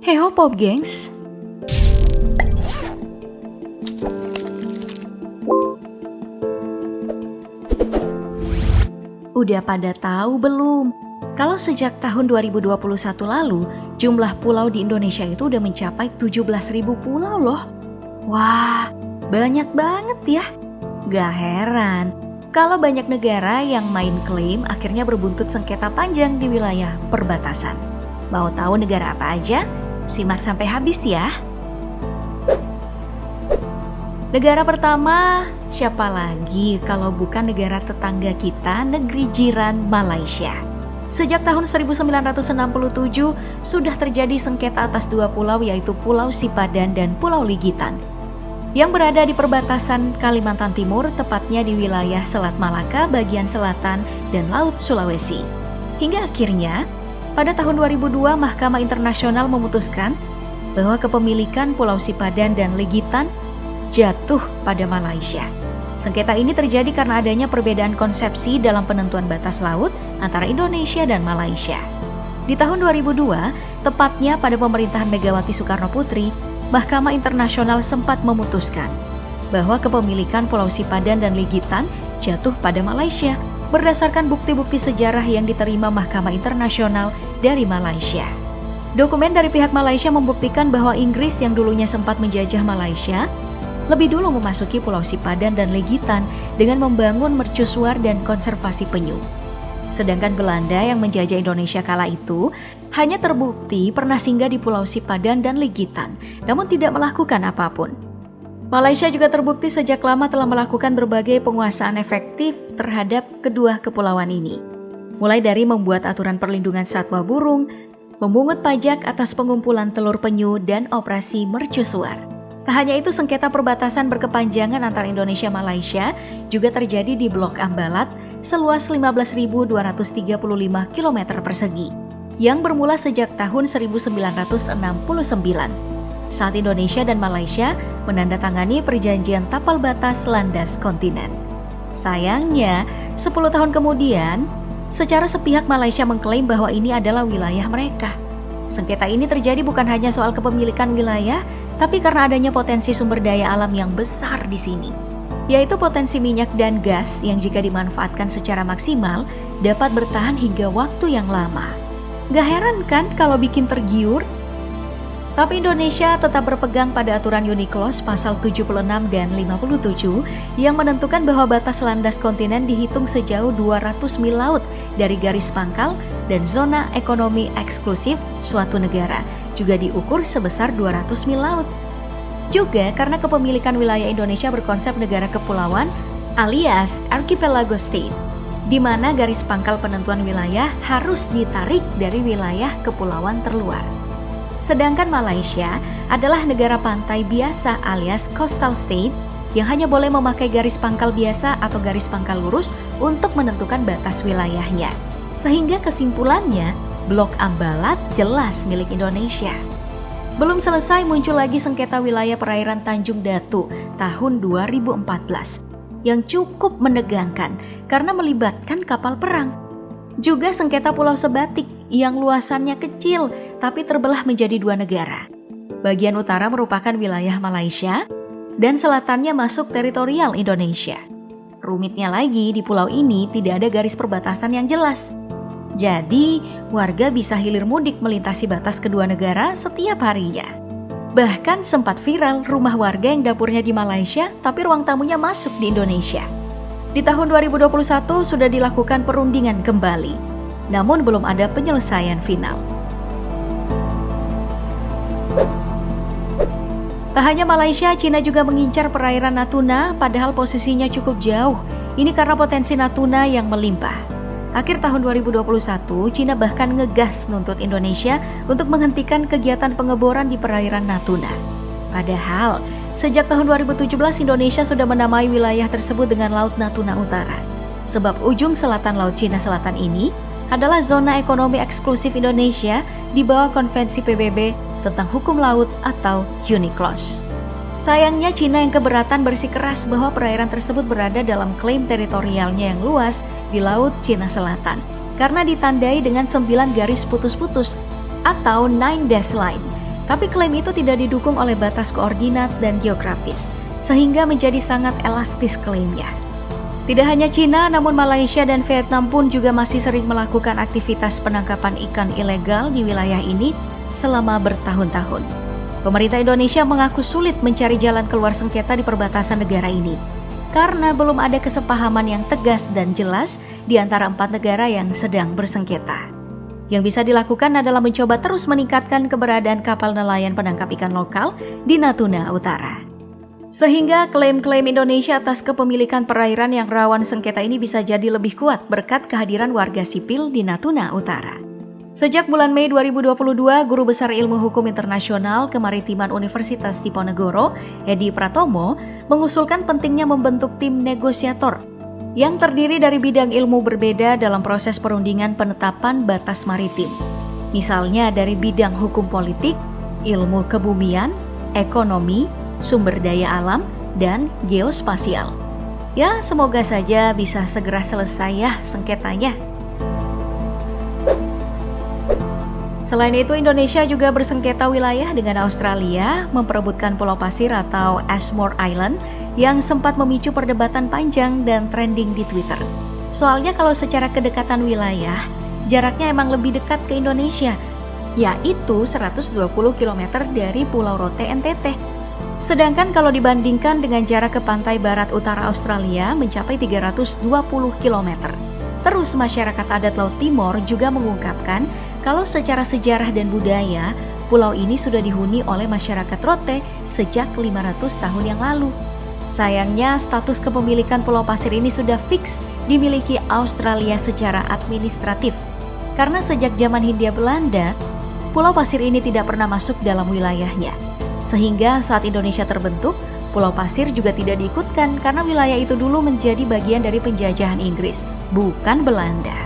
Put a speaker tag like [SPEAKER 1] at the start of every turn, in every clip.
[SPEAKER 1] Hey ho Pop gengs, udah pada tahu belum? Kalau sejak tahun 2021 lalu, jumlah pulau di Indonesia itu udah mencapai 17.000 pulau loh. Wah, banyak banget ya. Gak heran kalau banyak negara yang main klaim akhirnya berbuntut sengketa panjang di wilayah perbatasan. Mau tahu negara apa aja? Simak sampai habis ya. Negara pertama, siapa lagi kalau bukan negara tetangga kita, negeri jiran Malaysia. Sejak tahun 1967 sudah terjadi sengketa atas dua pulau, yaitu Pulau Sipadan dan Pulau Ligitan, yang berada di perbatasan Kalimantan Timur, tepatnya di wilayah Selat Malaka bagian selatan dan Laut Sulawesi. Hingga akhirnya pada tahun 2002 Mahkamah Internasional memutuskan bahwa kepemilikan Pulau Sipadan dan Ligitan jatuh pada Malaysia. Sengketa ini terjadi karena adanya perbedaan konsepsi dalam penentuan batas laut antara Indonesia dan Malaysia. Di tahun 2002, tepatnya pada pemerintahan Megawati Soekarno Putri, Mahkamah Internasional sempat memutuskan bahwa kepemilikan Pulau Sipadan dan Ligitan jatuh pada Malaysia berdasarkan bukti-bukti sejarah yang diterima Mahkamah Internasional dari Malaysia. Dokumen dari pihak Malaysia membuktikan bahwa Inggris yang dulunya sempat menjajah Malaysia lebih dulu memasuki Pulau Sipadan dan Ligitan dengan membangun mercusuar dan konservasi penyu. Sedangkan Belanda yang menjajah Indonesia kala itu hanya terbukti pernah singgah di Pulau Sipadan dan Ligitan, namun tidak melakukan apapun. Malaysia juga terbukti sejak lama telah melakukan berbagai penguasaan efektif terhadap kedua kepulauan ini. Mulai dari membuat aturan perlindungan satwa burung, memungut pajak atas pengumpulan telur penyu, dan operasi mercusuar. Tak hanya itu, sengketa perbatasan berkepanjangan antara Indonesia dan Malaysia juga terjadi di Blok Ambalat seluas 15.235 km persegi yang bermula sejak tahun 1969 saat Indonesia dan Malaysia menandatangani perjanjian tapal batas landas kontinen. Sayangnya, 10 tahun kemudian, secara sepihak Malaysia mengklaim bahwa ini adalah wilayah mereka. Sengketa ini terjadi bukan hanya soal kepemilikan wilayah, tapi karena adanya potensi sumber daya alam yang besar di sini, yaitu potensi minyak dan gas yang jika dimanfaatkan secara maksimal dapat bertahan hingga waktu yang lama. Gak heran kan kalau bikin tergiur? Tapi Indonesia tetap berpegang pada aturan UNICLOS pasal 76 dan 57 yang menentukan bahwa batas landas kontinen dihitung sejauh 200 mil laut dari garis pangkal dan zona ekonomi eksklusif suatu negara juga diukur sebesar 200 mil laut. Juga karena kepemilikan wilayah Indonesia berkonsep negara kepulauan alias archipelago state, di mana garis pangkal penentuan wilayah harus ditarik dari wilayah kepulauan terluar. Sedangkan Malaysia adalah negara pantai biasa alias coastal state yang hanya boleh memakai garis pangkal biasa atau garis pangkal lurus untuk menentukan batas wilayahnya. Sehingga kesimpulannya, Blok Ambalat jelas milik Indonesia. Belum selesai, muncul lagi sengketa wilayah perairan Tanjung Datu tahun 2014 yang cukup menegangkan karena melibatkan kapal perang. Juga sengketa Pulau Sebatik yang luasannya kecil tapi terbelah menjadi dua negara. Bagian utara merupakan wilayah Malaysia dan selatannya masuk teritorial Indonesia. Rumitnya lagi, di pulau ini tidak ada garis perbatasan yang jelas. Jadi, warga bisa hilir mudik melintasi batas kedua negara setiap harinya. Bahkan sempat viral rumah warga yang dapurnya di Malaysia tapi ruang tamunya masuk di Indonesia. Di tahun 2021 sudah dilakukan perundingan kembali, namun belum ada penyelesaian final. Tak hanya Malaysia, Cina juga mengincar perairan Natuna padahal posisinya cukup jauh. Ini karena potensi Natuna yang melimpah. Akhir tahun 2021, Cina bahkan ngegas nuntut Indonesia untuk menghentikan kegiatan pengeboran di perairan Natuna. Padahal, sejak tahun 2017 Indonesia sudah menamai wilayah tersebut dengan Laut Natuna Utara. Sebab ujung selatan Laut Cina Selatan ini adalah zona ekonomi eksklusif Indonesia di bawah Konvensi PBB tentang hukum laut atau UNICLOS. Sayangnya Cina yang keberatan bersikeras bahwa perairan tersebut berada dalam klaim teritorialnya yang luas di Laut Cina Selatan karena ditandai dengan 9 garis putus-putus atau 9 dash line Tapi klaim itu tidak didukung oleh batas koordinat dan geografis, sehingga menjadi sangat elastis klaimnya. Tidak hanya Cina, namun Malaysia dan Vietnam pun juga masih sering melakukan aktivitas penangkapan ikan ilegal di wilayah ini selama bertahun-tahun. Pemerintah Indonesia mengaku sulit mencari jalan keluar sengketa di perbatasan negara ini, karena belum ada kesepahaman yang tegas dan jelas di antara 4 negara yang sedang bersengketa. Yang bisa dilakukan adalah mencoba terus meningkatkan keberadaan kapal nelayan penangkap ikan lokal di Natuna Utara. Sehingga klaim-klaim Indonesia atas kepemilikan perairan yang rawan sengketa ini bisa jadi lebih kuat berkat kehadiran warga sipil di Natuna Utara. Sejak bulan Mei 2022, Guru Besar Ilmu Hukum Internasional Kemaritiman Universitas Diponegoro, Edi Pratomo, mengusulkan pentingnya membentuk tim negosiator yang terdiri dari bidang ilmu berbeda dalam proses perundingan penetapan batas maritim. Misalnya dari bidang hukum politik, ilmu kebumian, ekonomi, sumber daya alam, dan geospasial. Ya, semoga saja bisa segera selesai ya sengketanya. Selain itu, Indonesia juga bersengketa wilayah dengan Australia, memperebutkan Pulau Pasir atau Ashmore Island yang sempat memicu perdebatan panjang dan trending di Twitter. Soalnya kalau secara kedekatan wilayah, jaraknya emang lebih dekat ke Indonesia, yaitu 120 km dari Pulau Rote NTT. Sedangkan kalau dibandingkan dengan jarak ke pantai barat utara Australia mencapai 320 km. Terus masyarakat adat Laut Timor juga mengungkapkan kalau secara sejarah dan budaya, pulau ini sudah dihuni oleh masyarakat Rote sejak 500 tahun yang lalu. Sayangnya status kepemilikan Pulau Pasir ini sudah fix dimiliki Australia secara administratif. Karena sejak zaman Hindia Belanda, Pulau Pasir ini tidak pernah masuk dalam wilayahnya. Sehingga saat Indonesia terbentuk, Pulau Pasir juga tidak diikutkan karena wilayah itu dulu menjadi bagian dari penjajahan Inggris, bukan Belanda.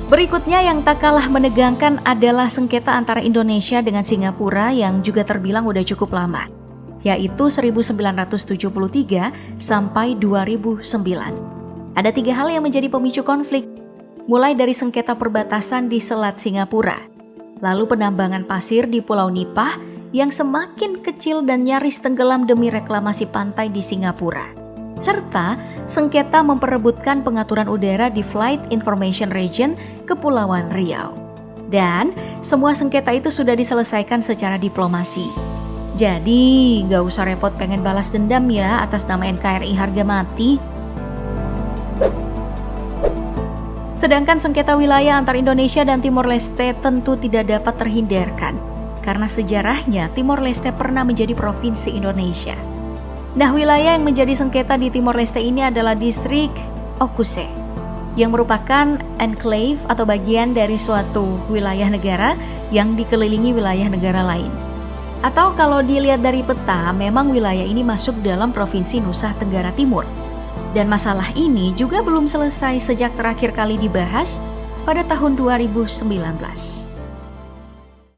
[SPEAKER 1] Berikutnya yang tak kalah menegangkan adalah sengketa antara Indonesia dengan Singapura yang juga terbilang udah cukup lama, yaitu 1973 sampai 2009. Ada 3 hal yang menjadi pemicu konflik, mulai dari sengketa perbatasan di Selat Singapura, lalu penambangan pasir di Pulau Nipah yang semakin kecil dan nyaris tenggelam demi reklamasi pantai di Singapura, serta sengketa memperebutkan pengaturan udara di Flight Information Region Kepulauan Riau. Dan semua sengketa itu sudah diselesaikan secara diplomasi. Jadi gak usah repot pengen balas dendam ya atas nama NKRI harga mati. Sedangkan sengketa wilayah antar Indonesia dan Timor Leste tentu tidak dapat terhindarkan, karena sejarahnya Timor Leste pernah menjadi provinsi Indonesia. Nah, wilayah yang menjadi sengketa di Timor Leste ini adalah distrik Okuse, yang merupakan enclave atau bagian dari suatu wilayah negara yang dikelilingi wilayah negara lain. Atau kalau dilihat dari peta, memang wilayah ini masuk dalam provinsi Nusa Tenggara Timur. Dan masalah ini juga belum selesai sejak terakhir kali dibahas pada tahun 2019.